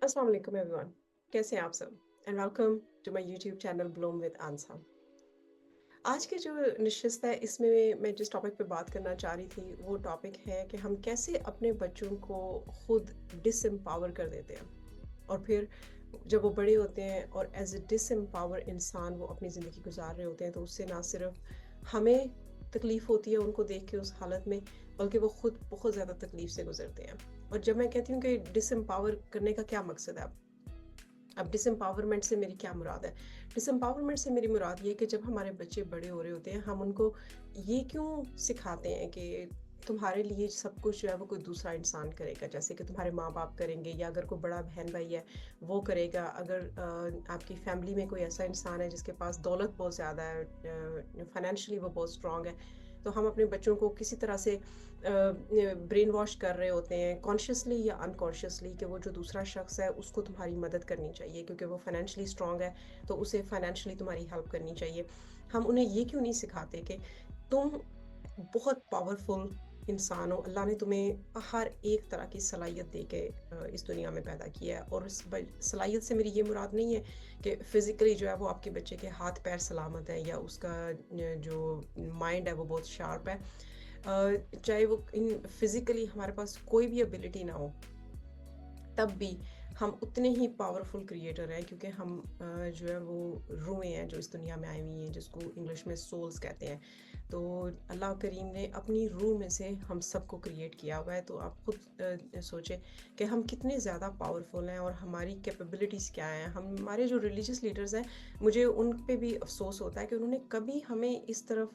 अस्सलाम वालेकुम एवरीवन। कैसे हैं आप सब? And welcome to my YouTube channel bloom with Ansa. आज की जो नशिस्त है इसमें मैं जिस टॉपिक पे बात करना चाह रही थी वो टॉपिक है कि हम कैसे अपने बच्चों को खुद डिसएम्पावर कर देते हैं और फिर जब वो बड़े होते हैं और एज ए डिसएम्पावर इंसान वो अपनी ज़िंदगी गुजार रहे होते हैं तो उससे ना सिर्फ हमें तकलीफ़ होती है उनको देख के उस हालत में, बल्कि वो खुद बहुत ज़्यादा तकलीफ़ से गुजरते हैं। और जब मैं कहती हूँ कि डिसएम्पावर करने का क्या मकसद है, अब डिसएम्पावरमेंट से मेरी क्या मुराद है? डिसएम्पावरमेंट से मेरी मुराद ये है कि जब हमारे बच्चे बड़े हो रहे होते हैं, हम उनको ये क्यों सिखाते हैं कि तुम्हारे लिए सब कुछ जो है वो कोई दूसरा इंसान करेगा, जैसे कि तुम्हारे माँ-बाप करेंगे या अगर कोई बड़ा बहन-भाई है, वो करेगा। अगर आपकी फैमिली में कोई ऐसा इंसान है जिसके पास दौलत बहुत ज़्यादा है, फाइनेंशियली वो बहुत स्ट्रॉन्ग है, तो हम अपने बच्चों को किसी तरह से ब्रेन वॉश कर रहे होते हैं कॉन्शियसली या अनकॉन्शियसली कि वो जो दूसरा शख्स है उसको तुम्हारी मदद करनी चाहिए क्योंकि वो फाइनेंशियली स्ट्रांग है, तो उसे फाइनेंशियली तुम्हारी हेल्प करनी चाहिए। हम उन्हें ये क्यों नहीं सिखाते कि तुम बहुत पावरफुल इंसान हो, अल्लाह ने तुम्हें हर एक तरह की सलाहियत दे के इस दुनिया में पैदा किया है। और उस सलाहियत से मेरी ये मुराद नहीं है कि फ़िज़िकली जो है वो आपके बच्चे के हाथ पैर सलामत है या उसका जो माइंड है वो बहुत शार्प है। चाहे वो इन फिज़िकली हमारे पास कोई भी एबिलिटी ना हो, तब भी हम उतने ही पावरफुल क्रिएटर हैं क्योंकि हम जो है वो रूहें हैं जो इस दुनिया में आई हुई हैं, जिसको इंग्लिश में सोल्स कहते हैं। तो अल्लाह करीम ने अपनी रूह में से हम सबको क्रिएट किया हुआ है। तो आप खुद सोचें कि हम कितने ज़्यादा पावरफुल हैं और हमारी कैपेबिलिटीज़ क्या हैं। हमारे जो रिलीजियस लीडर्स हैं, मुझे उन पे भी अफसोस होता है कि उन्होंने कभी हमें इस तरफ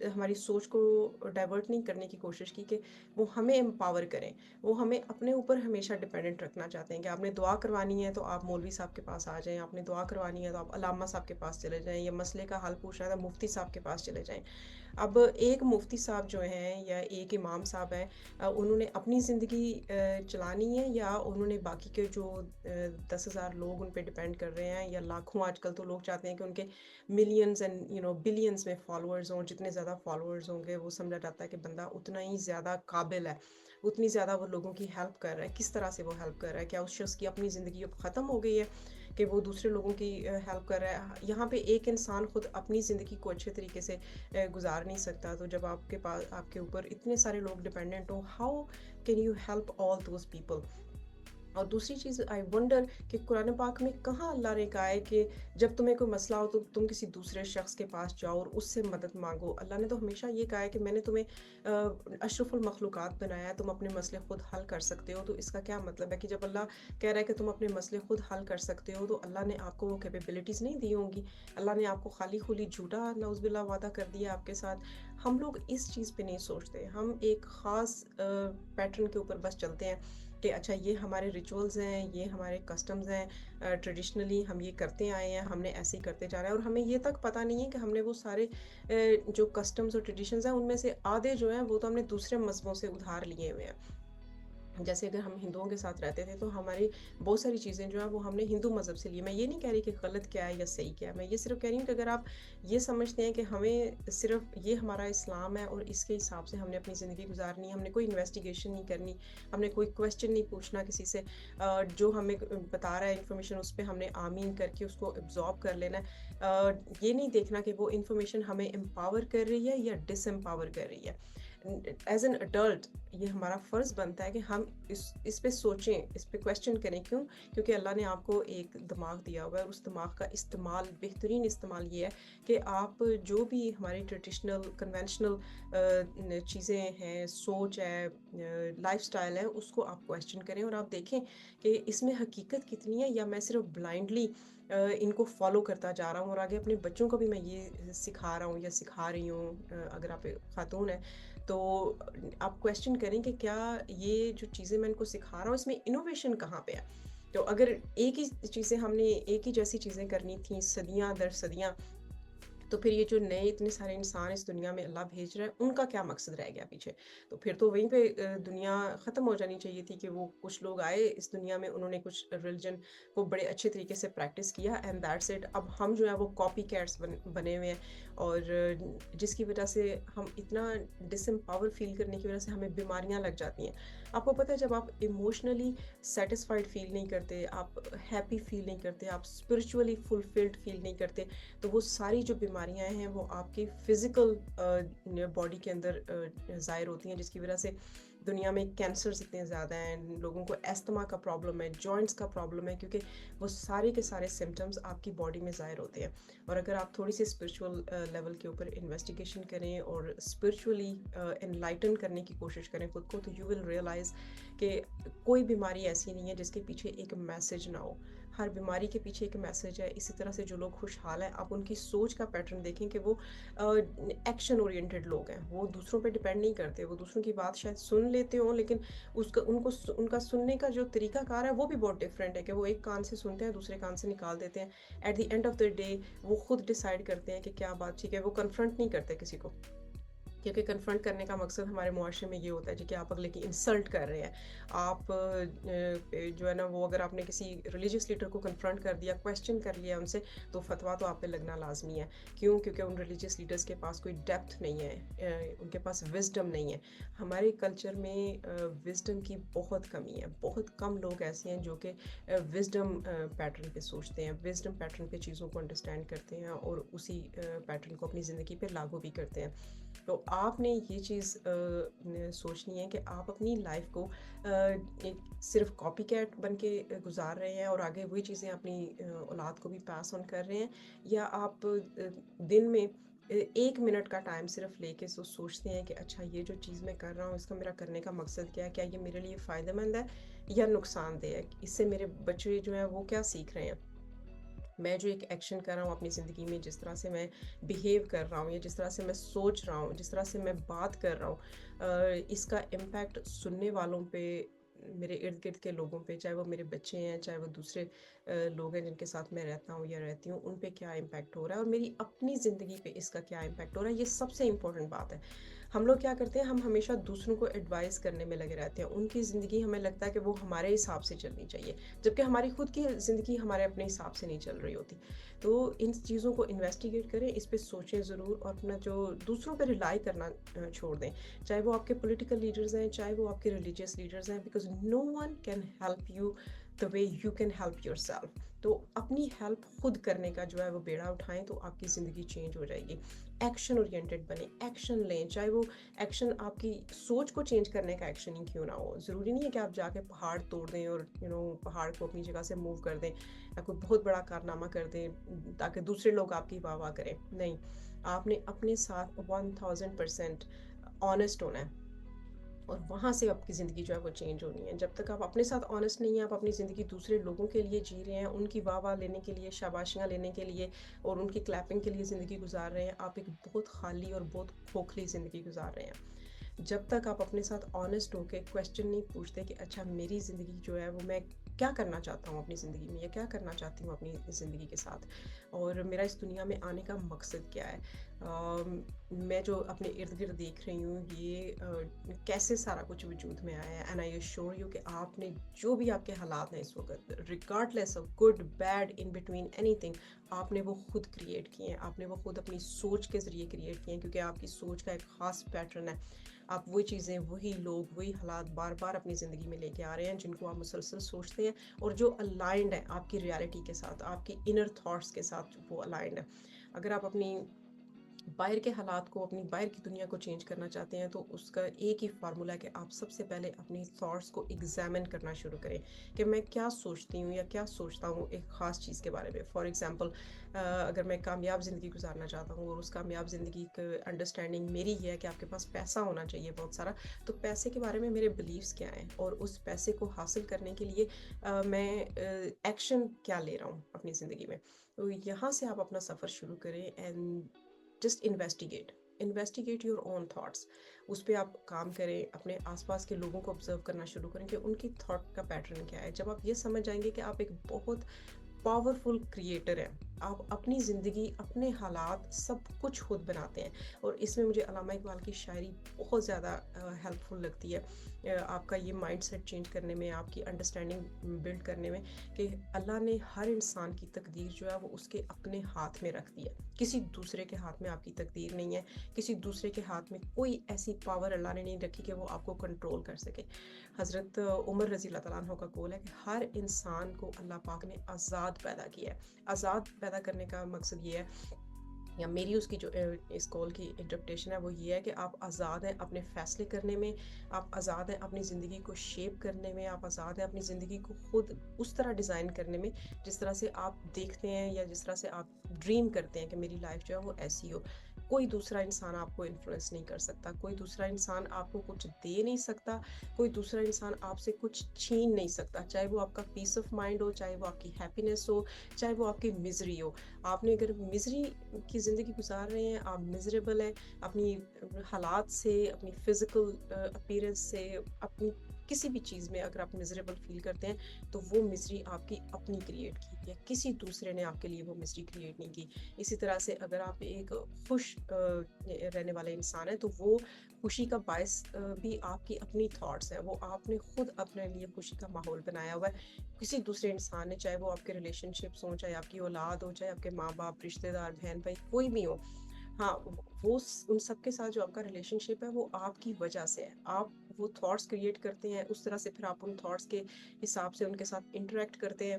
हमारी सोच को डाइवर्ट नहीं करने की कोशिश की कि वो हमें एम्पावर करें। वो हमें अपने ऊपर हमेशा डिपेंडेंट रखना चाहते हैं कि आपने दुआ करवानी है तो आप मौलवी साहब के पास आ जाएँ, आपने दुआ करवानी है तो आप अल्लामा साहब के पास चले जाएँ, या मसले का हल पूछना है तो मुफ्ती साहब के पास चले जाएँ। अब एक मुफ्ती साहब जो हैं या एक इमाम साहब हैं, उन्होंने अपनी ज़िंदगी चलानी है या उन्होंने बाकी के जो 10,000 लोग उन पे डिपेंड कर रहे हैं या लाखों, आजकल तो लोग चाहते हैं कि उनके मिलियंस एंड बिलियंस में फॉलोअर्स हों। जितने ज़्यादा फॉलोअर्स होंगे वो समझा जाता है कि बंदा उतना ही ज़्यादा काबिल है, उतनी ज़्यादा वो लोगों की हेल्प कर रहा है। किस तरह से वो हेल्प कर रहा है? क्या उस शख्स की अपनी ज़िंदगी अब ख़त्म हो गई है कि वो दूसरे लोगों की हेल्प कर रहा है? यहाँ पे एक इंसान खुद अपनी ज़िंदगी को अच्छे तरीके से गुजार नहीं सकता, तो जब आपके पास आपके ऊपर इतने सारे लोग डिपेंडेंट हो, how can you help all those people? और दूसरी चीज़, आई वंडर कि कुरान पाक में कहाँ अल्लाह ने कहा है कि जब तुम्हें कोई मसला हो तो तुम किसी दूसरे शख्स के पास जाओ और उससे मदद मांगो। अल्लाह ने तो हमेशा ये कहा है कि मैंने तुम्हें अशरफुल मखलूक़ात बनाया है, तुम अपने मसले खुद हल कर सकते हो। तो इसका क्या मतलब है कि जब अल्लाह कह रहा है कि तुम अपने मसले खुद हल कर सकते हो, तो अल्लाह ने आपको वो कैपेबिलिटीज़ नहीं दी होंगी? अल्लाह ने आपको खाली खुली झूठा नौज़ुबिल्लाह वादा कर दिया आपके साथ? हम लोग इस चीज़ पे नहीं सोचते, हम एक ख़ास पैटर्न के ऊपर बस चलते हैं कि अच्छा ये हमारे रिचुअल्स हैं, ये हमारे कस्टम्स हैं, ट्रेडिशनली हम ये करते आए हैं, हमने ऐसे ही करते जा रहे हैं और हमें ये तक पता नहीं है कि हमने वो सारे जो कस्टम्स और ट्रेडिशंस हैं उनमें से आधे जो हैं वो तो हमने दूसरे मज़हबों से उधार लिए हुए हैं। जैसे अगर हम हिंदुओं के साथ रहते थे तो हमारी बहुत सारी चीज़ें जो हैं वो हमने हिंदू मज़हब से ली। मैं ये नहीं कह रही कि गलत क्या है या सही क्या है, मैं ये सिर्फ़ कह रही हूँ कि अगर आप ये समझते हैं कि हमें सिर्फ़ ये हमारा इस्लाम है और इसके हिसाब से हमने अपनी ज़िंदगी गुजारनी है, हमने कोई इन्वेस्टिगेशन नहीं करनी, हमने कोई क्वेश्चन नहीं पूछना किसी से, जो हमें बता रहा है इन्फॉर्मेशन उस पे हमने आमीन करके उसको एब्ज़ॉर्ब कर लेना है। ये नहीं देखना कि वो इन्फॉर्मेशन हमें एम्पावर कर रही है या डिसएम्पावर कर रही है। एज़ एन एडल्ट ये हमारा फ़र्ज़ बनता है कि हम इस पे सोचें, इस पे क्वेश्चन करें। क्यों? क्योंकि अल्लाह ने आपको एक दिमाग दिया हुआ है और उस दिमाग का इस्तेमाल, बेहतरीन इस्तेमाल ये है कि आप जो भी हमारी ट्रेडिशनल कन्वेंशनल चीज़ें हैं, सोच है, लाइफ़स्टाइल है, उसको आप क्वेश्चन करें और आप देखें कि इसमें हकीकत कितनी है या मैं सिर्फ़ ब्लाइंडली इनको फ़ॉलो करता जा रहा हूँ। और आगे अपने बच्चों को भी मैं ये सिखा रहा हूँ या सिखा रही हूँ, अगर आप एक खातून हैं तो आप क्वेश्चन करें कि क्या ये जो चीज़ें मैं इनको सिखा रहा हूँ इसमें इनोवेशन कहाँ पे है? तो अगर एक ही चीज़ें हमने एक ही जैसी चीज़ें करनी थी सदियाँ दर सदियाँ, तो फिर ये जो नए इतने सारे इंसान इस दुनिया में अल्लाह भेज रहा है, उनका क्या मकसद रह गया पीछे? तो फिर तो वहीं पे दुनिया ख़त्म हो जानी चाहिए थी कि वो कुछ लोग आए इस दुनिया में, उन्होंने कुछ रिलीजन को बड़े अच्छे तरीके से प्रैक्टिस किया एंड दैट्स इट। अब हम जो है वो कॉपी कैट्स बने हुए हैं, और जिसकी वजह से हम इतना डिसएम्पावर फ़ील करने की वजह से हमें बीमारियाँ लग जाती हैं। आपको पता है, जब आप इमोशनली सैटिस्फाइड फ़ील नहीं करते, आप हैप्पी फ़ील नहीं करते, आप स्पिरिचुअली फुलफिल्ड फ़ील नहीं करते, तो वो सारी जो बीमारियां हैं वो आपकी फिजिकल बॉडी के अंदर ज़ाहिर होती हैं, जिसकी वजह से दुनिया में कैंसर्स इतने ज़्यादा हैं, लोगों को एस्थमा का प्रॉब्लम है, जॉइंट्स का प्रॉब्लम है, क्योंकि वो सारे के सारे सिम्टम्स आपकी बॉडी में ज़ाहिर होते हैं। और अगर आप थोड़ी सी स्पिरिचुअल लेवल के ऊपर इन्वेस्टिगेशन करें और स्पिरिचुअली एनलाइटन करने की कोशिश करें खुद को, तो यू विल रियलाइज़ कि कोई बीमारी ऐसी नहीं है जिसके पीछे एक मैसेज ना हो। हर बीमारी के पीछे एक मैसेज है। इसी तरह से जो लोग खुशहाल हैं, आप उनकी सोच का पैटर्न देखें कि वो एक्शन ओरिएंटेड लोग हैं, वो दूसरों पे डिपेंड नहीं करते, वो दूसरों की बात शायद सुन लेते हों, लेकिन उनका सुनने का जो तरीकाकार है वो भी बहुत डिफरेंट है, कि वो एक कान से सुनते हैं, दूसरे कान से निकाल देते हैं। At the end of the day वो खुद डिसाइड करते हैं कि क्या बात ठीक है, वो कन्फ्रंट नहीं करते किसी को, क्योंकि कन्फ्रंट करने का मकसद हमारे मुआशरे में ये होता है जी कि आप अगले की इंसल्ट कर रहे हैं। आप जो है ना वो, अगर आपने किसी रिलीजियस लीडर को कन्फ्रंट कर दिया, क्वेश्चन कर लिया उनसे, तो फतवा तो आप पे लगना लाजमी है। क्यों? क्योंकि उन रिलीजियस लीडर्स के पास कोई डेप्थ नहीं है, उनके पास विजडम नहीं है। हमारे कल्चर में विजडम की बहुत कमी है। बहुत कम लोग ऐसे हैं जो कि विजडम पैटर्न पे सोचते हैं, विजडम पैटर्न पे चीज़ों को अंडरस्टैंड करते हैं और उसी पैटर्न को अपनी ज़िंदगी पे लागू भी करते हैं। तो आपने ये चीज़ सोचनी है कि आप अपनी लाइफ को एक सिर्फ कॉपी कैट बन के गुजार रहे हैं और आगे वही चीज़ें अपनी औलाद को भी पास ऑन कर रहे हैं, या आप दिन में 1 मिनट का टाइम सिर्फ लेके सोचते हैं कि अच्छा, ये जो चीज़ मैं कर रहा हूँ इसका मेरा करने का मकसद क्या है, क्या ये मेरे लिए फ़ायदेमंद है या नुकसानदेह है, इससे मेरे बच्चे जो हैं वो क्या सीख रहे हैं। मैं जो एक एक्शन कर रहा हूँ अपनी ज़िंदगी में, जिस तरह से मैं बिहेव कर रहा हूँ या जिस तरह से मैं सोच रहा हूँ, जिस तरह से मैं बात कर रहा हूँ, इसका इम्पैक्ट सुनने वालों पे, मेरे इर्द गिर्द के लोगों पे, चाहे वो मेरे बच्चे हैं, चाहे वो दूसरे लोग हैं जिनके साथ मैं रहता हूँ या रहती हूँ, उन पे क्या इम्पैक्ट हो रहा है, और मेरी अपनी ज़िंदगी पे इसका क्या इम्पैक्ट हो रहा है। ये सबसे इम्पोर्टेंट बात है। हम लोग क्या करते हैं, हम हमेशा दूसरों को एडवाइस करने में लगे रहते हैं। उनकी ज़िंदगी हमें लगता है कि वो हमारे हिसाब से चलनी चाहिए, जबकि हमारी खुद की ज़िंदगी हमारे अपने हिसाब से नहीं चल रही होती। तो इन चीज़ों को इन्वेस्टिगेट करें, इस पे सोचें ज़रूर, और अपना जो दूसरों पे रिलाई करना छोड़ दें, चाहे वो आपके पॉलिटिकल लीडर्स हैं, चाहे वो आपके रिलीजियस लीडर्स हैं, because no one can help you the way you can help yourself. तो अपनी हेल्प खुद करने का जो है वो बेड़ा उठाएं, तो आपकी ज़िंदगी चेंज हो जाएगी। एक्शन ओरिएंटेड बने, एक्शन लें, चाहे वो एक्शन आपकी सोच को चेंज करने का एक्शन ही क्यों ना हो। ज़रूरी नहीं है कि आप जाके पहाड़ तोड़ दें और पहाड़ को अपनी जगह से मूव कर दें, या कोई बहुत बड़ा कारनामा कर दें ताकि दूसरे लोग आपकी वाह वाह करें। नहीं, आपने अपने साथ 1000% ऑनेस्ट होना है, और वहाँ से आपकी ज़िंदगी जो है वो चेंज होनी है। जब तक आप अपने साथ ऑनेस्ट नहीं हैं, आप अपनी ज़िंदगी दूसरे लोगों के लिए जी रहे हैं, उनकी वाह वाह लेने के लिए, शाबाशियाँ लेने के लिए और उनकी क्लैपिंग के लिए ज़िंदगी गुजार रहे हैं, आप एक बहुत खाली और बहुत खोखली ज़िंदगी गुजार रहे हैं। जब तक आप अपने साथ ऑनेस्ट होकर क्वेश्चन नहीं पूछते कि अच्छा, मेरी ज़िंदगी जो है वो मैं क्या करना चाहता हूँ अपनी ज़िंदगी में, या क्या करना चाहती हूँ अपनी ज़िंदगी के साथ, और मेरा इस दुनिया में आने का मकसद क्या है। मैं जो अपने इर्द गिर्द देख रही हूँ, ये कैसे सारा कुछ वजूद में आया है, एंड आई एश्योर यू कि आपने जो भी आपके हालात हैं इस वक्त, regardless of good bad in between anything, आपने वो खुद क्रिएट किए हैं, आपने वो खुद अपनी सोच के ज़रिए क्रिएट किए हैं, क्योंकि आपकी सोच का एक ख़ास पैटर्न है। आप वही चीज़ें, वही लोग, वही हालात बार बार अपनी ज़िंदगी में लेके आ रहे हैं, जिनको आप मुसलसल सोचते हैं और जो अलाइंड है आपकी रियलिटी के साथ, आपकी इनर थॉट्स के साथ वो अलाइंड है। अगर आप अपनी बाहर के हालात को, अपनी बाहर की दुनिया को चेंज करना चाहते हैं, तो उसका एक ही फार्मूला है कि आप सबसे पहले अपनी थॉट्स को एग्जामिन करना शुरू करें कि मैं क्या सोचती हूँ या क्या सोचता हूँ एक ख़ास चीज़ के बारे में। फॉर एग्ज़ाम्पल, अगर मैं कामयाब ज़िंदगी गुजारना चाहता हूँ और उस कामयाब ज़िंदगी की अंडरस्टैंडिंग मेरी ये है कि आपके पास पैसा होना चाहिए बहुत सारा, तो पैसे के बारे में मेरे बिलीव्स क्या हैं, और उस पैसे को हासिल करने के लिए मैं एक्शन क्या ले रहा हूँ अपनी ज़िंदगी में। तो यहाँ से आप अपना सफ़र शुरू करें, and just investigate your own thoughts. उस पर आप काम करें, अपने आसपास के लोगों को ऑब्जर्व करना शुरू करें कि उनकी थॉट का पैटर्न क्या है। जब आप ये समझ जाएंगे कि आप एक बहुत पावरफुल क्रिएटर हैं, آپ اپنی زندگی، اپنے حالات سب کچھ خود بناتے ہیں، اور اس میں مجھے علامہ اقبال کی شاعری بہت زیادہ ہیلپ فل لگتی ہے، آپ کا یہ مائنڈ سیٹ چینج کرنے میں، آپ کی انڈرسٹینڈنگ بلڈ کرنے میں، کہ اللہ نے ہر انسان کی تقدیر جو ہے وہ اس کے اپنے ہاتھ میں رکھ دی ہے، کسی دوسرے کے ہاتھ میں آپ کی تقدیر نہیں ہے، کسی دوسرے کے ہاتھ میں کوئی ایسی پاور اللہ نے نہیں رکھی کہ وہ آپ کو کنٹرول کر سکے۔ حضرت عمر رضی اللہ تعالیٰ عنہ کا قول ہے کہ ہر انسان کو اللہ پاک نے آزاد پیدا کیا ہے۔ آزاد پیدا کرنے کا مقصد یہ ہے، یا میری اس کی جو اس کال کی انٹرپریٹیشن ہے وہ یہ ہے کہ آپ آزاد ہیں اپنے فیصلے کرنے میں، آپ آزاد ہیں اپنی زندگی کو شیپ کرنے میں، آپ آزاد ہیں اپنی زندگی کو خود اس طرح ڈیزائن کرنے میں جس طرح سے آپ دیکھتے ہیں، یا جس طرح سے آپ ڈریم کرتے ہیں کہ میری لائف جو ہے وہ ایسی ہو۔ کوئی دوسرا انسان آپ کو انفلوئنس نہیں کر سکتا، کوئی دوسرا انسان آپ کو کچھ دے نہیں سکتا، کوئی دوسرا انسان آپ سے کچھ چھین نہیں سکتا، چاہے وہ آپ کا پیس آف مائنڈ ہو، چاہے وہ آپ کی ہیپینس ہو، چاہے وہ آپ کی مزری ہو۔ آپ نے اگر مزری کی زندگی گزار رہے ہیں، آپ مزریبل ہیں اپنی حالات سے، اپنی فزیکل اپیرنس سے، اپنی کسی بھی چیز میں اگر آپ مزریبل فیل کرتے ہیں تو وہ مزری آپ کی اپنی کریٹ کی ہے، کسی دوسرے نے آپ کے لیے وہ مزری کریٹ نہیں کی۔ اسی طرح سے اگر آپ ایک خوش رہنے والے انسان ہیں تو وہ خوشی کا باعث بھی آپ کی اپنی تھاٹس ہیں، وہ آپ نے خود اپنے لیے خوشی کا ماحول بنایا ہوا ہے۔ کسی دوسرے انسان نے، چاہے وہ آپ کے ریلیشن شپس ہوں، چاہے آپ کی اولاد ہو، چاہے آپ کے ماں باپ، رشتہ دار، بہن بھائی، کوئی بھی ہو، ہاں وہ ان سب کے ساتھ جو آپ کا ریلیشن شپ ہے وہ آپ کی وجہ سے ہے۔ آپ وہ تھاٹس کریٹ کرتے ہیں، اس طرح سے پھر آپ ان تھاٹس کے حساب سے ان کے ساتھ انٹریکٹ کرتے ہیں،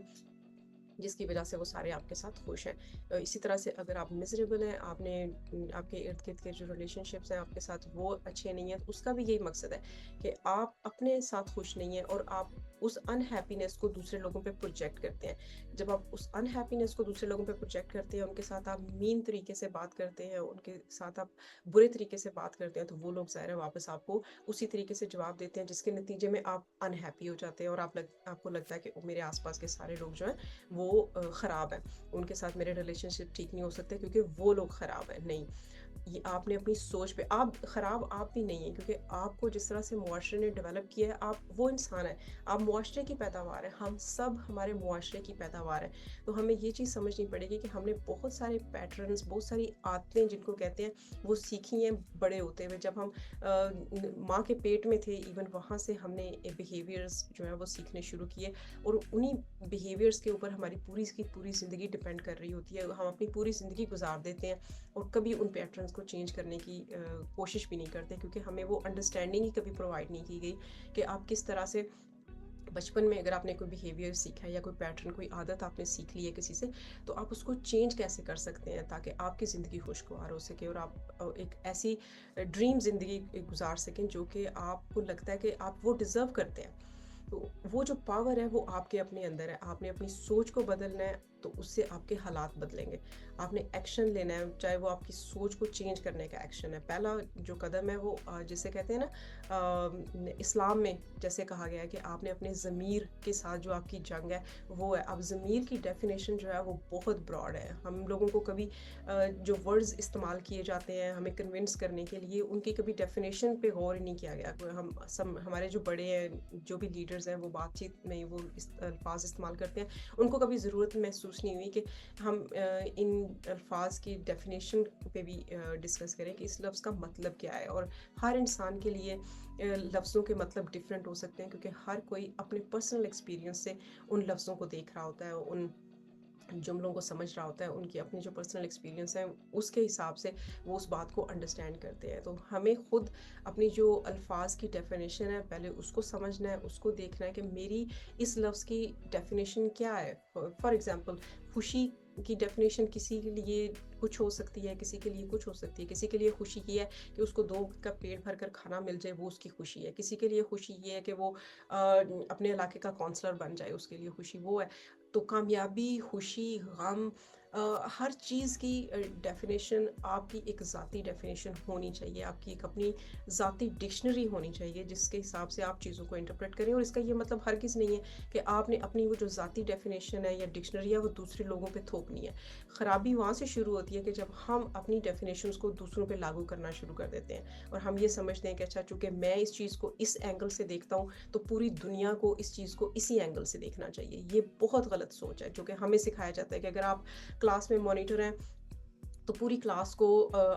جس کی وجہ سے وہ سارے آپ کے ساتھ خوش ہیں۔ اسی طرح سے اگر آپ مزریبل ہیں، آپ نے آپ کے ارد گرد کے جو ریلیشن شپس ہیں آپ کے ساتھ وہ اچھے نہیں ہیں، اس کا بھی یہی مقصد ہے کہ آپ اپنے ساتھ خوش نہیں ہیں اور آپ اس انہیپینس کو دوسرے لوگوں پہ پروجیکٹ کرتے ہیں۔ جب آپ اس انہیپینس کو دوسرے لوگوں پہ پروجیکٹ کرتے ہیں، ان کے ساتھ آپ مین طریقے سے بات کرتے ہیں، ان کے ساتھ آپ برے طریقے سے بات کرتے ہیں، تو وہ لوگ ظاہر ہے واپس آپ کو اسی طریقے سے جواب دیتے ہیں، جس کے نتیجے میں آپ انہیپی ہو جاتے ہیں، اور آپ کو لگتا ہے کہ میرے آس پاس کے سارے لوگ جو ہیں وہ خراب ہیں، ان کے ساتھ میرے ریلیشن شپ ٹھیک نہیں ہو سکتے کیونکہ وہ لوگ خراب ہیں۔ نہیں، یہ آپ نے اپنی سوچ پہ، آپ خراب آپ بھی نہیں ہیں، کیونکہ آپ کو جس طرح سے معاشرے نے ڈیولپ کیا ہے، آپ وہ انسان ہیں، آپ معاشرے کی پیداوار ہیں، ہم سب ہمارے معاشرے کی پیداوار ہیں۔ تو ہمیں یہ چیز سمجھنی پڑے گی کہ ہم نے بہت سارے پیٹرنز، بہت ساری عادتیں جن کو کہتے ہیں وہ سیکھی ہیں بڑے ہوتے ہوئے، جب ہم ماں کے پیٹ میں تھے، ایون وہاں سے ہم نے بیہیویئرز جو ہیں وہ سیکھنے شروع کیے، اور انہی بیہیویئرز کے اوپر ہماری پوری کی پوری زندگی ڈپینڈ کر رہی ہوتی ہے، ہم اپنی پوری زندگی گزار دیتے ہیں اور کبھی ان پیٹرنز کو چینج کرنے کی کوشش بھی نہیں کرتے، کیونکہ ہمیں وہ انڈرسٹینڈنگ ہی کبھی پرووائڈ نہیں کی گئی کہ آپ کس طرح سے بچپن میں اگر آپ نے کوئی بیہیویئر سیکھا ہے یا کوئی پیٹرن، کوئی عادت آپ نے سیکھ لی ہے کسی سے، تو آپ اس کو چینج کیسے کر سکتے ہیں تاکہ آپ کی زندگی خوشگوار ہو سکے اور آپ ایک ایسی ڈریم زندگی گزار سکیں جو کہ آپ کو لگتا ہے کہ آپ وہ ڈیزرو کرتے ہیں۔ تو وہ جو پاور ہے وہ آپ کے اپنے اندر ہے، آپ نے اپنی سوچ کو بدلنا ہے تو اس سے آپ کے حالات بدلیں گے۔ آپ نے ایکشن لینا ہے، چاہے وہ آپ کی سوچ کو چینج کرنے کا ایکشن ہے۔ پہلا جو قدم ہے وہ جسے کہتے ہیں نا، اسلام میں جیسے کہا گیا ہے کہ آپ نے اپنے ضمیر کے ساتھ جو آپ کی جنگ ہے وہ ہے۔ اب ضمیر کی ڈیفینیشن جو ہے وہ بہت براڈ ہے، ہم لوگوں کو کبھی جو ورڈز استعمال کیے جاتے ہیں ہمیں کنونس کرنے کے لیے، ان کی کبھی ڈیفینیشن پہ غور ہی نہیں کیا گیا۔ ہمارے جو بڑے ہیں، جو بھی لیڈرز ہیں، وہ بات چیت میں وہ الفاظ استعمال کرتے ہیں، ان کو کبھی ضرورت محسوس نہیں ہوئی کہ ہم ان الفاظ کی ڈیفینیشن پہ بھی ڈسکس کریں کہ اس لفظ کا مطلب کیا ہے۔ اور ہر انسان کے لیے لفظوں کے مطلب ڈفرینٹ ہو سکتے ہیں، کیونکہ ہر کوئی اپنے پرسنل ایکسپیرینس سے ان لفظوں کو دیکھ رہا ہوتا ہے، ان جملوں کو سمجھ رہا ہوتا ہے، ان کی اپنی جو پرسنل ایکسپیرینس ہے اس کے حساب سے وہ اس بات کو انڈرسٹینڈ کرتے ہیں۔ تو ہمیں خود اپنی جو الفاظ کی ڈیفینیشن ہے پہلے اس کو سمجھنا ہے، اس کو دیکھنا ہے کہ میری اس لفظ کی ڈیفینیشن کیا ہے۔ فار ایگزامپل، خوشی کی ڈیفینیشن کسی کے لیے کچھ ہو سکتی ہے، کسی کے لیے کچھ ہو سکتی ہے۔ کسی کے لیے خوشی یہ ہے کہ اس کو 2 کا پیٹ بھر کر کھانا مل جائے، وہ اس کی خوشی ہے۔ کسی کے لیے خوشی یہ ہے کہ وہ اپنے علاقے کا کونسلر بن جائے، اس کے لیے خوشی وہ ہے۔ تو کامیابی، خوشی، غم، ہر چیز کی ڈیفینیشن آپ کی ایک ذاتی ڈیفینیشن ہونی چاہیے، آپ کی ایک اپنی ذاتی ڈکشنری ہونی چاہیے جس کے حساب سے آپ چیزوں کو انٹرپریٹ کریں۔ اور اس کا یہ مطلب ہرگز نہیں ہے کہ آپ نے اپنی وہ جو ذاتی ڈیفینیشن ہے یا ڈکشنری ہے وہ دوسرے لوگوں پہ تھوپنی ہے۔ خرابی وہاں سے شروع ہوتی ہے کہ جب ہم اپنی ڈیفینیشنز کو دوسروں پہ لاگو کرنا شروع کر دیتے ہیں، اور ہم یہ سمجھتے ہیں کہ اچھا چونکہ میں اس چیز کو اس اینگل سے دیکھتا ہوں تو پوری دنیا کو اس چیز کو اسی اینگل سے دیکھنا چاہیے۔ یہ بہت غلط سوچ ہے جو کہ ہمیں سکھایا جاتا ہے کہ اگر آپ क्लास में मॉनिटर हैं तो पूरी क्लास को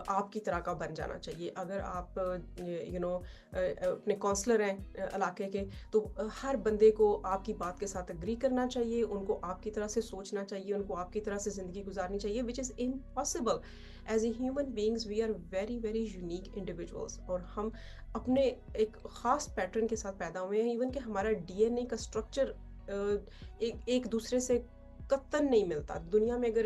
आपकी तरह का बन जाना चाहिए। अगर आप अपने काउंसलर हैं इलाके के, तो हर बंदे को आपकी बात के साथ एग्री करना चाहिए, उनको आपकी तरह से सोचना चाहिए, उनको आपकी तरह से ज़िंदगी गुजारनी चाहिए, which is impossible. As a human beings we are very very unique individuals, और हम अपने एक ख़ास पैटर्न के साथ पैदा हुए हैं। इवन कि हमारा डीएनए का स्ट्रक्चर एक एक दूसरे से कतन नहीं मिलता। दुनिया में अगर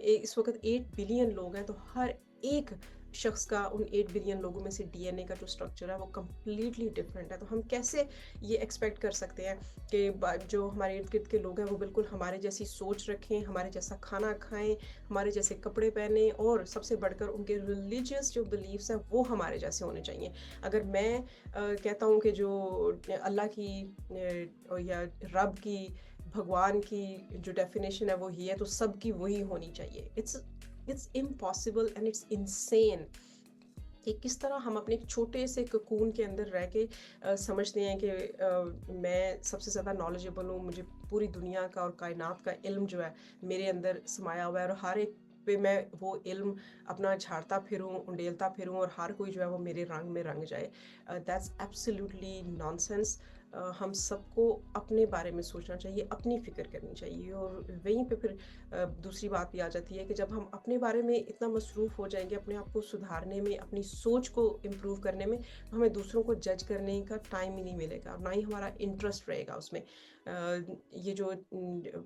इस वक्त 8 बिलियन लोग हैं, तो हर एक शख्स का उन 8 बिलियन लोगों में से डीएनए का जो स्ट्रक्चर है वो कम्प्लीटली डिफरेंट है। तो हम कैसे ये एक्सपेक्ट कर सकते हैं कि जो हमारे इर्द गिर्द के लोग हैं वो बिल्कुल हमारे जैसी सोच रखें, हमारे जैसा खाना खाएं, हमारे जैसे कपड़े पहने, और सबसे बढ़कर उनके रिलीजियस जो बिलीव्स हैं वो हमारे जैसे होने चाहिए। अगर मैं कहता हूँ कि जो अल्लाह की या रब की, भगवान की जो डेफिनेशन है वो ही है, तो सबकी वही होनी चाहिए। It's impossible and it's insane कि किस तरह हम अपने एक छोटे से ककून के अंदर रह के समझते हैं कि मैं सबसे ज़्यादा नॉलेजेबल हूँ, मुझे पूरी दुनिया का और कायनात का इल्म जो है मेरे अंदर समाया हुआ है, और हर एक पे मैं वो इल्म अपना झाड़ता फिरूँ, उंडेलता फिरूँ, और हर कोई जो है वो मेरे रंग में रंग जाए। That's absolutely nonsense. हम सबको अपने बारे में सोचना चाहिए, अपनी फ़िक्र करनी चाहिए। और वहीं पे फिर दूसरी बात भी आ जाती है कि जब हम अपने बारे में इतना मसरूफ़ हो जाएंगे, अपने आप को सुधारने में, अपनी सोच को इम्प्रूव करने में, तो हमें दूसरों को जज करने का टाइम ही नहीं मिलेगा, और ना ही हमारा इंटरेस्ट रहेगा उसमें। ये जो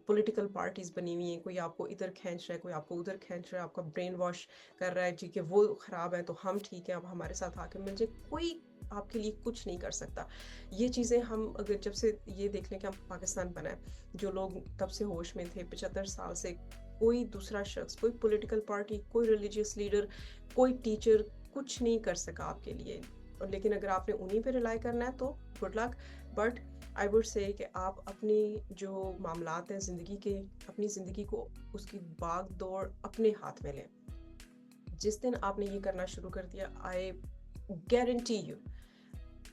पॉलिटिकल पार्टीज़ बनी हुई हैं, कोई आपको इधर खींच रहा है, कोई आपको उधर खींच रहा है, आपका ब्रेन वॉश कर रहा है जी कि वो ख़राब है तो हम ठीक है, अब हमारे साथ आके मिल जाए, कोई आपके लिए कुछ नहीं कर सकता। ये चीज़ें हम अगर जब से ये देख लें कि हम पाकिस्तान बना है, जो लोग तब से होश में थे 75 साल से, कोई दूसरा शख्स, कोई पॉलिटिकल पार्टी, कोई रिलीजियस लीडर, कोई टीचर कुछ नहीं कर सका आपके लिए। और लेकिन अगर आपने उन्हीं पे रिलाई करना है तो good luck, but I would say कि आप अपनी जो मामलात हैं ज़िंदगी के, अपनी ज़िंदगी को, उसकी भाग दौड़ अपने हाथ में लें। जिस दिन आपने ये करना शुरू कर दिया, I guarantee you,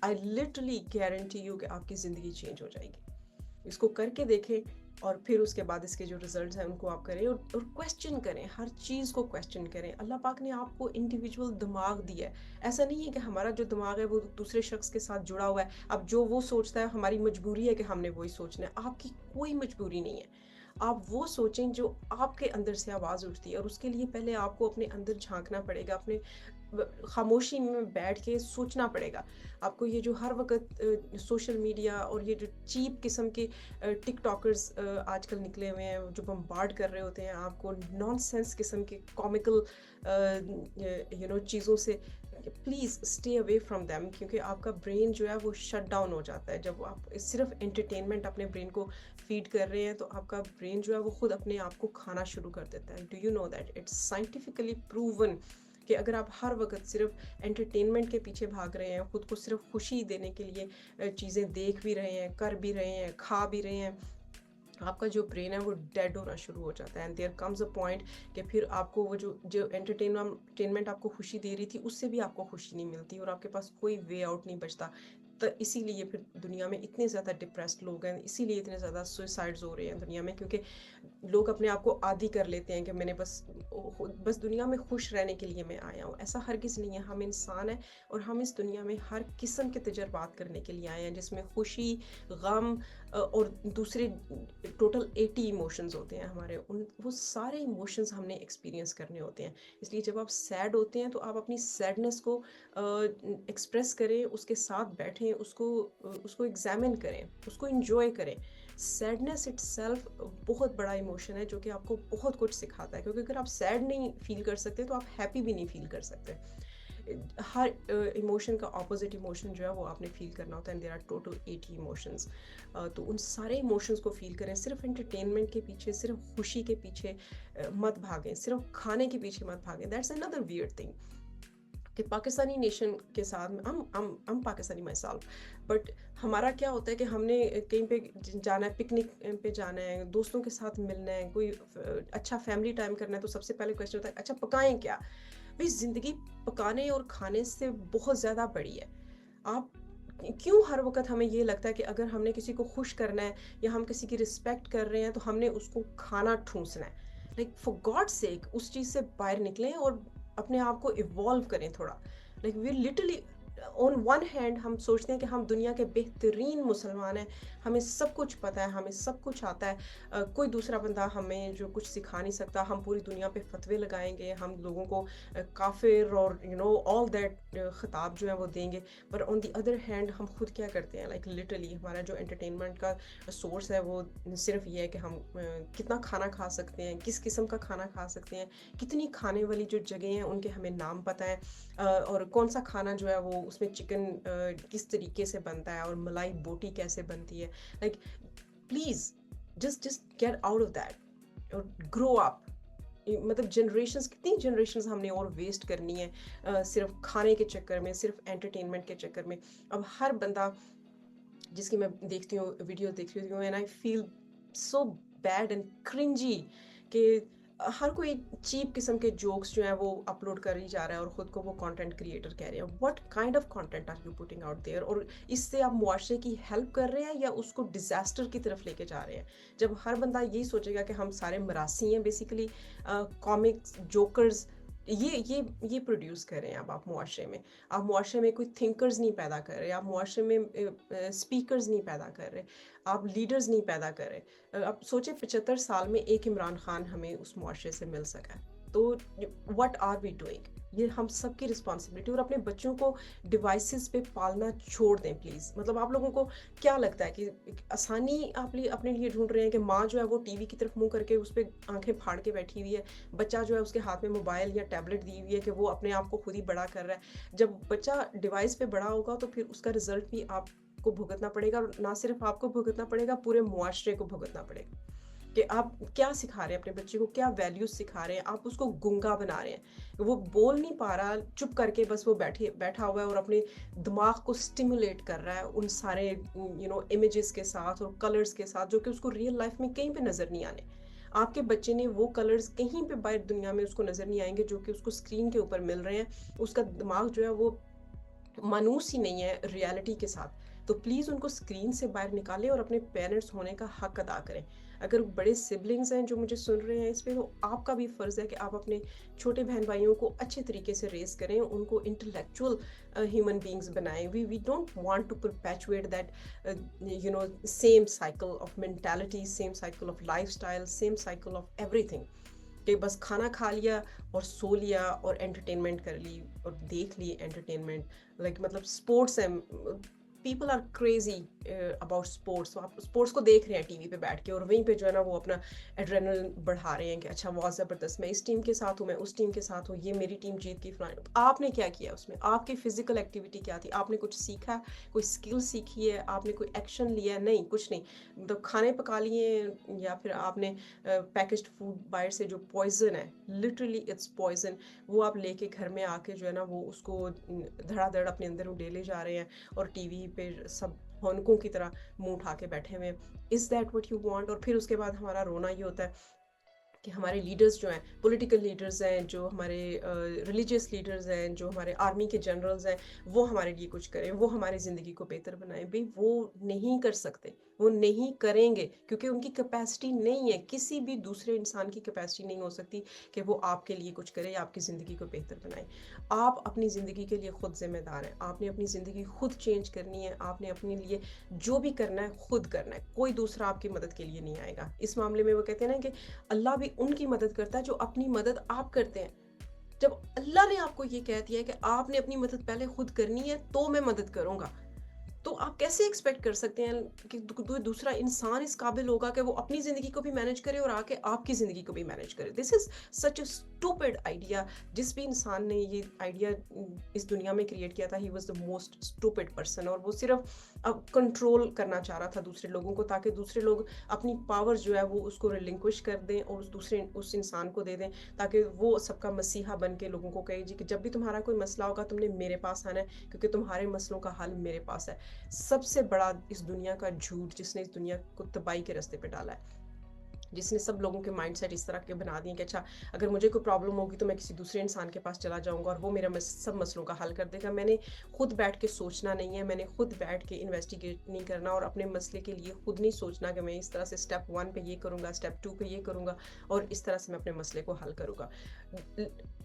I literally guarantee you कि आपकी ज़िंदगी चेंज हो जाएगी। इसको करके देखें, और फिर उसके बाद इसके जो रिजल्ट्स हैं उनको आप करें, और क्वेश्चन करें, हर चीज़ को क्वेश्चन करें। अल्लाह पाक ने आपको इंडिविजुअल दिमाग दिया है। ऐसा नहीं है कि हमारा जो दिमाग है वो दूसरे शख्स के साथ जुड़ा हुआ है, अब जो वो सोचता है हमारी मजबूरी है कि हमने वही सोचना है। आपकी कोई मजबूरी नहीं है। आप वो सोचें जो आपके अंदर से आवाज़ उठती है, और उसके लिए पहले आपको अपने अंदर झांकना पड़ेगा, अपने खामोशी में बैठ के सोचना पड़ेगा। आपको ये जो हर वक्त सोशल मीडिया और ये जो चीप किस्म के टिकटॉकर्स आजकल निकले हुए हैं, जो बम्बार्ड कर रहे होते हैं आपको नॉनसेंस किस्म के कॉमिकल चीज़ों से, please stay away from them, क्योंकि आपका ब्रेन जो है वो शट डाउन हो जाता है। जब आप सिर्फ एंटरटेनमेंट अपने ब्रेन को फीड कर रहे हैं, तो आपका ब्रेन जो है वो खुद अपने आप को खाना शुरू कर देता है। Do you know that it's scientifically proven कि अगर आप हर वक्त सिर्फ एंटरटेनमेंट के पीछे भाग रहे हैं, खुद को सिर्फ खुशी देने के लिए चीज़ें देख भी रहे हैं, कर भी रहे हैं, खा भी रहे हैं, आपका जो ब्रेन है वो डेड होना शुरू हो जाता है। And there comes a point कि फिर आपको वो जो एंटरटेनमेंट आपको खुशी दे रही थी, उससे भी आपको खुशी नहीं मिलती, और आपके पास कोई वे आउट नहीं बचता। तो इसीलिए फिर दुनिया में इतने ज़्यादा डिप्रेस्ड लोग हैं, इसीलिए इतने ज़्यादा सुसाइड्स हो रहे हैं दुनिया में, क्योंकि लोग अपने आप को आदी कर लेते हैं कि मैंने बस दुनिया में खुश रहने के लिए मैं आया हूँ। ऐसा हरगिज़ नहीं है। हम इंसान हैं, और हम इस दुनिया में हर किस्म के तजर्बात करने के लिए आए हैं, जिसमें खुशी, गम और दूसरे टोटल 80 इमोशंस होते हैं हमारे। वो सारे इमोशंस हमने एक्सपीरियंस करने होते हैं। इसलिए जब आप सैड होते हैं तो आप अपनी सैडनेस को एक्सप्रेस करें, उसके साथ बैठें, उसको एग्जामिन करें, उसको इंजॉय करें। सैडनेस इटसेल्फ बहुत बड़ा इमोशन है जो कि आपको बहुत कुछ सिखाता है, क्योंकि अगर आप सैड नहीं फील कर सकते तो आप हैप्पी भी नहीं फील कर सकते। हर इमोशन का ऑपोजिट इमोशन जो है वो आपने फील करना होता है। And there are total 80 emotions. तो उन सारे इमोशंस को फील करें। सिर्फ एंटरटेनमेंट के पीछे, सिर्फ खुशी के पीछे मत भागें, सिर्फ खाने के पीछे मत भागें। दैट्स अनदर वियर्ड थिंग कि पाकिस्तानी नेशन के साथ हम पाकिस्तानी माई सेल्फ, बट हमारा क्या होता है कि हमने कहीं पे जाना है, पिकनिक पे जाना है, दोस्तों के साथ मिलना है, कोई अच्छा फैमिली टाइम करना है, तो सबसे पहले क्वेश्चन होता है अच्छा पकाएं क्या। भाई ज़िंदगी पकाने और खाने से बहुत ज़्यादा बड़ी है। आप क्यों हर वक्त हमें ये लगता है कि अगर हमने किसी को खुश करना है या हम किसी की रिस्पेक्ट कर रहे हैं तो हमने उसको खाना ठूंसना है। लाइक फॉर गॉड सेक उस चीज़ से बाहर निकलें और अपने आप को इवॉल्व करें थोड़ा. Like we literally on one hand हम सोचते हैं कि हम दुनिया के बेहतरीन मुसलमान हैं, हमें सब कुछ पता है, हमें सब कुछ आता है, कोई दूसरा बंदा हमें जो कुछ सिखा नहीं सकता, हम पूरी दुनिया पे फतवे लगाएंगे, हम लोगों को काफिर और ऑल दैट खिताब जो है वो देंगे. पर ऑन द अदर हैंड हम खुद क्या करते हैं, लाइक लिटरली हमारा जो एंटरटेनमेंट का सोर्स है वो सिर्फ ये है कि हम कितना खाना खा सकते हैं, किस किस्म का खाना खा सकते हैं, कितनी खाने वाली जो जगह हैं उनके हमें नाम पता है, और कौन सा खाना जो है वो उसमें चिकन किस तरीके से बनता है और मलाई बोटी कैसे बनती है. Like please just get out of that और ग्रो अप. मतलब जनरेशंस, कितनी जनरेशंस हमने और वेस्ट करनी है सिर्फ खाने के चक्कर में, सिर्फ एंटरटेनमेंट के चक्कर में. अब हर बंदा जिसकी मैं देखती हूँ वीडियो देखती हूँ and I feel so bad and cringy कि हर कोई चीप किस्म के जोक्स जो हैं वो अपलोड कर ही जा रहा है और ख़ुद को वो कंटेंट क्रिएटर कह रहे हैं. What kind of content are you putting out there? और इससे आप मुआशरे की हेल्प कर रहे हैं या उसको डिज़ास्टर की तरफ लेके जा रहे हैं? जब हर बंदा यही सोचेगा कि हम सारे मरासी हैं बेसिकली, कॉमिक्स जोकर्स ये प्रोड्यूस कर रहे हैं. अब आप मुआशरे में, आप मुआशरे में कोई थिंकर्स नहीं पैदा कर रहे, आप मुआशरे में स्पीकर्स नहीं पैदा कर रहे, आप लीडर्स नहीं पैदा कर रहे. अब सोचे 75 साल में एक इमरान खान हमें उस मुआशरे से मिल सका है, तो व्हाट आर वी डूइंग? ये हम सब की रिस्पॉन्सिबिलिटी. और अपने बच्चों को डिवाइसेस पे पालना छोड़ दें प्लीज़. मतलब आप लोगों को क्या लगता है कि आसानी आप अपने लिए ढूंढ रहे हैं कि माँ जो है वो टीवी की तरफ मुंह करके उस पर आंखें फाड़ के बैठी हुई है, बच्चा जो है उसके हाथ में मोबाइल या टैबलेट दी हुई है कि वो अपने आप को खुद ही बड़ा कर रहा है. जब बच्चा डिवाइस पे बड़ा होगा तो फिर उसका रिजल्ट भी आपको भुगतना पड़ेगा, और ना सिर्फ आपको भुगतना पड़ेगा, पूरे मुआशरे को भुगतना पड़ेगा. कि आप क्या सिखा रहे हैं अपने बच्चे को, क्या वैल्यूज सिखा रहे हैं. आप उसको गुंगा बना रहे हैं, वो बोल नहीं पा रहा, चुप करके बस वो बैठा हुआ है और अपने दिमाग को स्टिमुलेट कर रहा है उन सारे इमेजेस के साथ और कलर्स के साथ जो कि उसको रियल लाइफ में कहीं पे नज़र नहीं आने. आपके बच्चे ने वो कलर्स कहीं पे बाहर दुनिया में उसको नज़र नहीं आएंगे जो कि उसको स्क्रीन के ऊपर मिल रहे हैं. उसका दिमाग जो है वो मानूस ही नहीं है रियलिटी के साथ. तो प्लीज़ उनको स्क्रीन से बाहर निकालें और अपने पेरेंट्स होने का हक अदा करें. अगर बड़े सिबलिंग्स हैं जो मुझे सुन रहे हैं इस पे, तो आपका भी फ़र्ज़ है कि आप अपने छोटे बहन भाइयों को अच्छे तरीके से रेस करें, उनको इंटेलेक्चुअल ह्यूमन बींग्स बनाएं. We don't want to perpetuate that same cycle of mentality, same cycle of lifestyle, same cycle of everything कि बस खाना खा लिया और सो लिया और एंटरटेनमेंट कर ली और देख ली एंटरटेनमेंट. लाइक मतलब स्पोर्ट्स है, people are crazy about sports. आप स्पोर्ट्स को देख रहे हैं टीवी पे बैठ के और वहीं पे जो है ना वो अपना एड्रेनलिन बढ़ा रहे हैं कि अच्छा बहुत ज़बरदस्त, मैं इस टीम के साथ हूँ, मैं उस टीम के साथ हूँ, ये मेरी टीम जीत गई फलाना. आपने क्या किया उसमें? आपकी फिजिकल एक्टिविटी क्या थी? आपने कुछ सीखा, कोई स्किल सीखी है, आपने कोई एक्शन लिया है? नहीं, कुछ नहीं. मतलब खाने पका लिए या फिर आपने पैकेज्ड फूड बाहर से जो पॉइजन है, लिटरली इट्स पॉइजन, वो आप लेके घर में आके जो है ना वो उसको धड़ाधड़ अपने अंदर उड़ेले जा रहे हैं और टीवी पे सब हौनकों की तरह मुंह उठा के बैठे हुए हैं. Is that what you want? और फिर उसके बाद हमारा रोना ये होता है कि हमारे लीडर्स जो हैं, पॉलिटिकल लीडर्स हैं, जो हमारे रिलीजियस लीडर्स हैं, जो हमारे आर्मी के जनरल्स हैं, वो हमारे लिए कुछ करें, वो हमारी ज़िंदगी को बेहतर बनाएं. भाई वो नहीं कर सकते, वो नहीं करेंगे क्योंकि उनकी कैपेसिटी नहीं है. किसी भी दूसरे इंसान की कैपेसिटी नहीं हो सकती कि वो आपके लिए कुछ करे या आपकी ज़िंदगी को बेहतर बनाए. आप अपनी ज़िंदगी के लिए खुद जिम्मेदार हैं. आपने अपनी ज़िंदगी खुद चेंज करनी है. आपने अपने लिए जो भी करना है खुद करना है. कोई दूसरा आपकी मदद के लिए नहीं आएगा. इस मामले में वो कहते हैं ना कि अल्लाह भी उनकी मदद करता है जो अपनी मदद आप करते हैं. जब अल्लाह ने आपको ये कह दिया है कि आपने अपनी मदद पहले खुद करनी है तो मैं मदद करूंगा, तो आप कैसे एक्सपेक्ट कर सकते हैं कि कोई दूसरा इंसान इस काबिल होगा कि वो अपनी ज़िंदगी को भी मैनेज करे और आके आपकी ज़िंदगी को भी मैनेज करे? This is such a stupid idea. जिस भी इंसान ने ये आइडिया इस दुनिया में क्रिएट किया था, he was the most stupid person. और वो सिर्फ अब कंट्रोल करना चाह रहा था दूसरे लोगों को, ताकि दूसरे लोग अपनी पावर जो है वो उसको रिलिंक्विश कर दें और उस इंसान को दे दें, ताकि वो सबका मसीहा बन के लोगों को कहे जी कि जब भी तुम्हारा कोई मसला होगा तुमने मेरे पास आना है क्योंकि तुम्हारे मसलों का हल मेरे पास है. सबसे बड़ा इस दुनिया का झूठ जिसने इस दुनिया को तबाही के रास्ते पे डाला है. जिसने सब लोगों के माइंडसेट इस तरह के बना दिए कि अच्छा, अगर मुझे कोई प्रॉब्लम होगी तो मैं किसी दूसरे इंसान के पास चला जाऊंगा और वो मेरा सब मसलों का हल कर देगा। मैंने खुद बैठ के सोचना नहीं है, मैंने खुद बैठ के इन्वेस्टिगेट नहीं करना और अपने मसले के लिए खुद नहीं सोचना कि मैं इस तरह से स्टेप 1 पे ये करूँगा, स्टेप 2 पे ये करूँगा और इस तरह से मैं अपने मसले को हल करूँगा।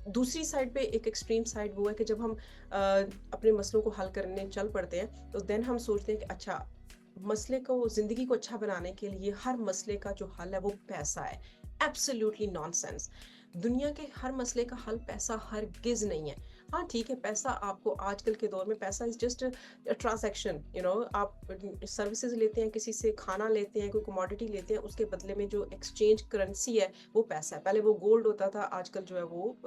दूसरी साइड पे एक एक्सट्रीम साइड वो है कि जब हम अपने मसलों को हल करने चल पड़ते हैं तो देन हम सोचते हैं कि अच्छा, मसले को, ज़िंदगी को अच्छा बनाने के लिए हर मसले का जो हल है वो पैसा है। Absolutely nonsense. दुनिया के हर मसले का हल पैसा हरगिज़ नहीं है। हाँ ठीक है, पैसा आपको आजकल के दौर में पैसा इज़ जस्ट अ ट्रांज़ैक्शन, आप सर्विसेज़ लेते हैं, किसी से खाना लेते हैं, कोई कमोडिटी लेते हैं, उसके बदले में जो एक्सचेंज करेंसी है वो पैसा है। पहले वो गोल्ड होता था, आजकल जो है वो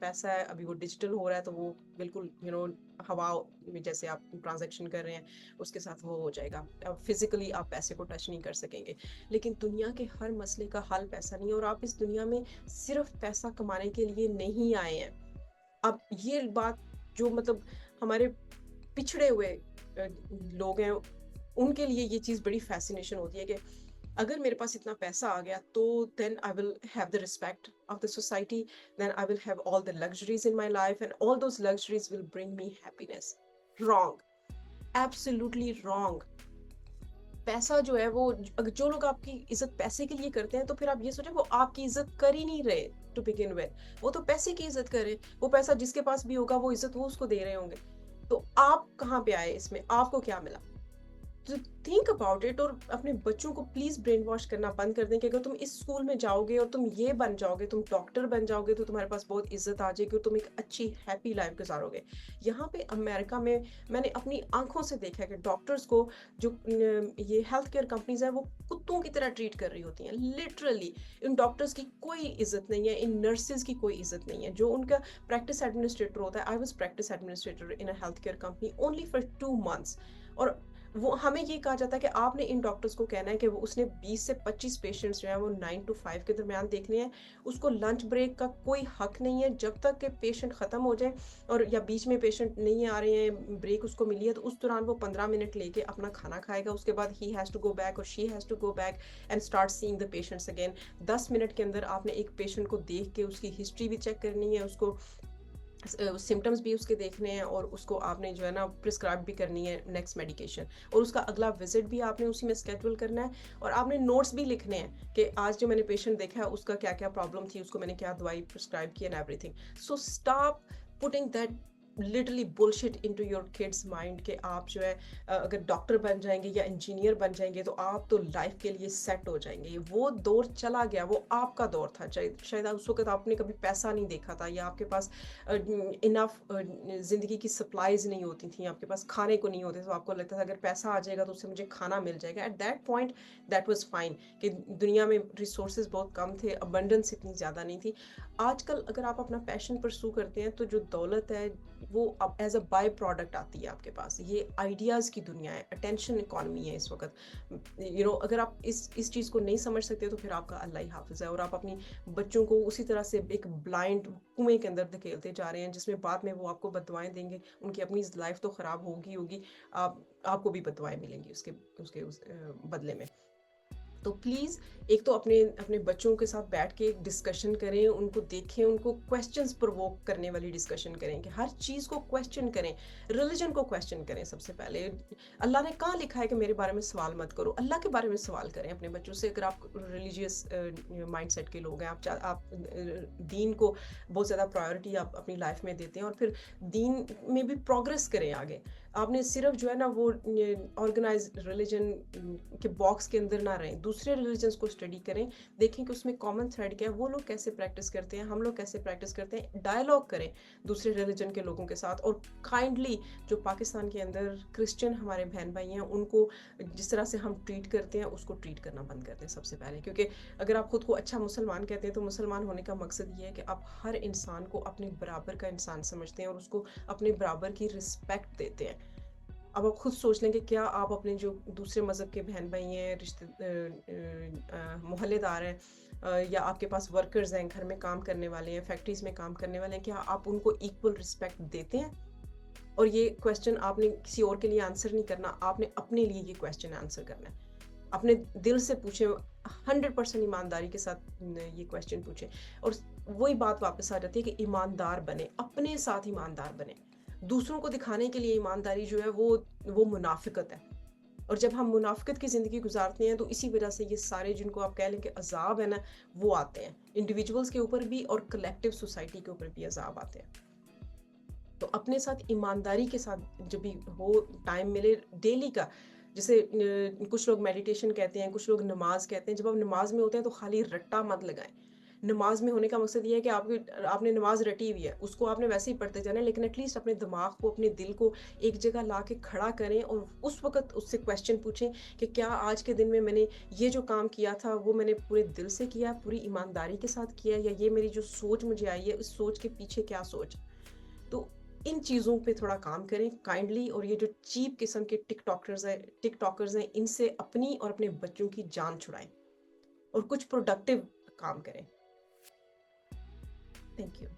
पैसा है, अभी वो डिजिटल हो रहा है तो वो बिल्कुल हवा में जैसे आप ट्रांज़ैक्शन कर रहे हैं उसके साथ वो हो जाएगा। अब फिजिकली आप पैसे को टच नहीं कर सकेंगे। लेकिन दुनिया के हर मसले का हल पैसा नहीं है और आप इस दुनिया में सिर्फ पैसा कमाने के लिए नहीं आए हैं। अब ये बात जो मतलब हमारे पिछड़े हुए लोग हैं, उनके लिए ये चीज़ बड़ी फैसिनेशन होती है कि अगर मेरे पास इतना पैसा आ गया तो then I will have the respect of the society, then I will have all the luxuries in my life and all those luxuries will bring me happiness. Wrong, absolutely wrong. पैसा जो है वो, अगर जो लोग आपकी इज्जत पैसे के लिए करते हैं तो फिर आप ये सोचें वो आपकी इज्जत कर ही नहीं रहे टू बिगिन विद, वो तो पैसे की इज्जत कर रहे। वो पैसा जिसके पास भी होगा वो इज्जत वो उसको दे रहे होंगे। तो आप कहाँ पे आए इसमें, आपको क्या मिला? तो थिंक अबाउट इट और अपने बच्चों को प्लीज ब्रेन वॉश करना बंद कर दें कि अगर तुम इस स्कूल में जाओगे और तुम ये बन जाओगे, तुम डॉक्टर बन जाओगे तो तुम्हारे पास बहुत इज्जत आ जाएगी और तुम एक अच्छी हैप्पी लाइफ गुजारोगे। यहाँ पे अमेरिका में मैंने अपनी आंखों से देखा है कि डॉक्टर्स को जो ये हेल्थ केयर कंपनीज है वो कुत्तों की तरह ट्रीट कर रही होती हैं। लिटरली इन डॉक्टर्स की कोई इज्जत नहीं है, इन नर्सेज की कोई इज्जत नहीं है। जो उनका प्रैक्टिस एडमिनिस्ट्रेटर होता है, I was practice administrator in a health care company only for 2 months, और वो हमें ये कहा जाता है कि आपने इन डॉक्टर्स को कहना है कि वो उसने 20 से 25 पेशेंट्स जो हैं वो 9 to 5 के दरमियान देखने हैं। उसको लंच ब्रेक का कोई हक नहीं है जब तक कि पेशेंट ख़त्म हो जाए, और या बीच में पेशेंट नहीं आ रहे हैं, ब्रेक उसको मिली है तो उस दौरान वो 15 मिनट लेके अपना खाना खाएगा। उसके बाद he has to go back और she has to go back and start seeing the patients again. 10 minute के अंदर आपने एक पेशेंट को देख के उसकी हिस्ट्री भी चेक करनी है, उसको सिम्टम्स भी उसके देखने हैं और उसको आपने जो है ना प्रिस्क्राइब भी करनी है नेक्स्ट मेडिकेशन, और उसका अगला विजिट भी आपने उसी में स्केड्यूल करना है। और आपने नोट्स भी लिखने हैं कि आज जो मैंने पेशेंट देखा है उसका क्या क्या प्रॉब्लम थी, उसको मैंने क्या दवाई प्रिस्क्राइब की and everything. So stop putting that literally bullshit into your kids mind कि आप जो है अगर डॉक्टर बन जाएंगे या इंजीनियर बन जाएंगे तो आप तो लाइफ के लिए सेट हो जाएंगे। वो दौर चला गया, वो आपका दौर था। शायद उस वक्त आपने कभी पैसा नहीं देखा था या आपके पास इनफ ज़िंदगी की सप्लाईज नहीं होती थी, आपके पास खाने को नहीं होते तो आपको लगता था अगर पैसा आ जाएगा तो उससे मुझे खाना मिल जाएगा। At that point that was fine कि दुनिया में रिसोर्सेज बहुत कम थे, अबंडेंस इतनी ज़्यादा नहीं थी। आजकल अगर आप अपना पैशन परसू करते हैं तो जो दौलत है वो अब एज अ बाय प्रोडक्ट आती है आपके पास। ये आइडियाज़ की दुनिया है, अटेंशन इकॉनमी है इस वक्त। अगर आप इस चीज़ को नहीं समझ सकते तो फिर आपका अल्लाह ही हाफिज़ है, और आप अपनी बच्चों को उसी तरह से एक ब्लाइंड कुएं के अंदर धकेलते जा रहे हैं जिसमें बाद में वो आपको बददुआएं देंगे। उनकी अपनी लाइफ तो ख़राब होगी, आपको भी बददुआएं मिलेंगी उस बदले में। तो प्लीज़ एक तो अपने अपने बच्चों के साथ बैठ के डिस्कशन करें, उनको देखें, उनको क्वेश्चंस प्रोवोक करने वाली डिस्कशन करें कि हर चीज़ को क्वेश्चन करें। रिलीजन को क्वेश्चन करें सबसे पहले। अल्लाह ने कहाँ लिखा है कि मेरे बारे में सवाल मत करो? अल्लाह के बारे में सवाल करें अपने बच्चों से। अगर आप रिलीजियस माइंडसेट के लोग हैं, आप दीन को बहुत ज़्यादा प्रायोरिटी आप अपनी लाइफ में देते हैं और फिर दीन में भी प्रोग्रेस करें आगे। आपने सिर्फ जो है ना वो ऑर्गेनाइज रिलीजन के बॉक्स के अंदर ना रहें, दूसरे रिलीजन्स को स्टडी करें, देखें कि उसमें कॉमन थ्रेड क्या है, वो लोग कैसे प्रैक्टिस करते हैं, हम लोग कैसे प्रैक्टिस करते हैं। डायलॉग करें दूसरे रिलीजन के लोगों के साथ, और काइंडली जो पाकिस्तान के अंदर क्रिश्चियन हमारे बहन भाई हैं उनको जिस तरह से हम ट्रीट करते हैं उसको ट्रीट करना बंद करते हैं सबसे पहले। क्योंकि अगर आप खुद को अच्छा मुसलमान कहते हैं तो मुसलमान होने का मकसद ये है कि आप हर इंसान को अपने बराबर का इंसान समझते हैं और उसको अपने बराबर की रिस्पेक्ट देते हैं। अब आप खुद सोच लें कि क्या आप अपने जो दूसरे मज़हब के बहन भाई हैं, मोहल्लेदार हैं, या आपके पास वर्कर्स हैं, घर में काम करने वाले हैं, फैक्ट्रीज़ में काम करने वाले हैं, क्या आप उनको इक्वल रिस्पेक्ट देते हैं? और ये क्वेश्चन आपने किसी और के लिए आंसर नहीं करना, आपने अपने लिए ये क्वेश्चन आंसर करना है। अपने दिल से पूछें, 100% ईमानदारी के साथ ये क्वेश्चन पूछें। और वही बात वापस आ जाती है कि ईमानदार बने, अपने साथ ईमानदार बने। दूसरों को दिखाने के लिए ईमानदारी जो है वो मुनाफिकत है। और जब हम मुनाफिकत की ज़िंदगी गुजारते हैं तो इसी वजह से ये सारे जिनको आप कह लें कि अजाब है ना, वो आते हैं इंडिविजुअल्स के ऊपर भी और कलेक्टिव सोसाइटी के ऊपर भी अजाब आते हैं। तो अपने साथ ईमानदारी के साथ जब भी हो टाइम मिले डेली का, जैसे कुछ लोग मेडिटेशन कहते हैं, कुछ लोग नमाज कहते हैं। जब आप नमाज में होते हैं तो खाली रट्टा मत लगाएं। नमाज में होने का मकसद ये है कि आपने नमाज रटी हुई है, उसको आपने वैसे ही पढ़ते जाना है, लेकिन एटलीस्ट अपने दिमाग को, अपने दिल को एक जगह ला के खड़ा करें और उस वक्त उससे क्वेश्चन पूछें कि क्या आज के दिन में मैंने ये जो काम किया था वो मैंने पूरे दिल से किया, पूरी ईमानदारी के साथ किया, या ये मेरी जो सोच मुझे आई है उस सोच के पीछे क्या सोच। तो इन चीज़ों पे थोड़ा काम करें काइंडली। और ये जो चीप किस्म के टिकटॉकर्स हैं, इनसे अपनी और अपने बच्चों की जान छुड़ाएं और कुछ प्रोडक्टिव काम करें। Thank you.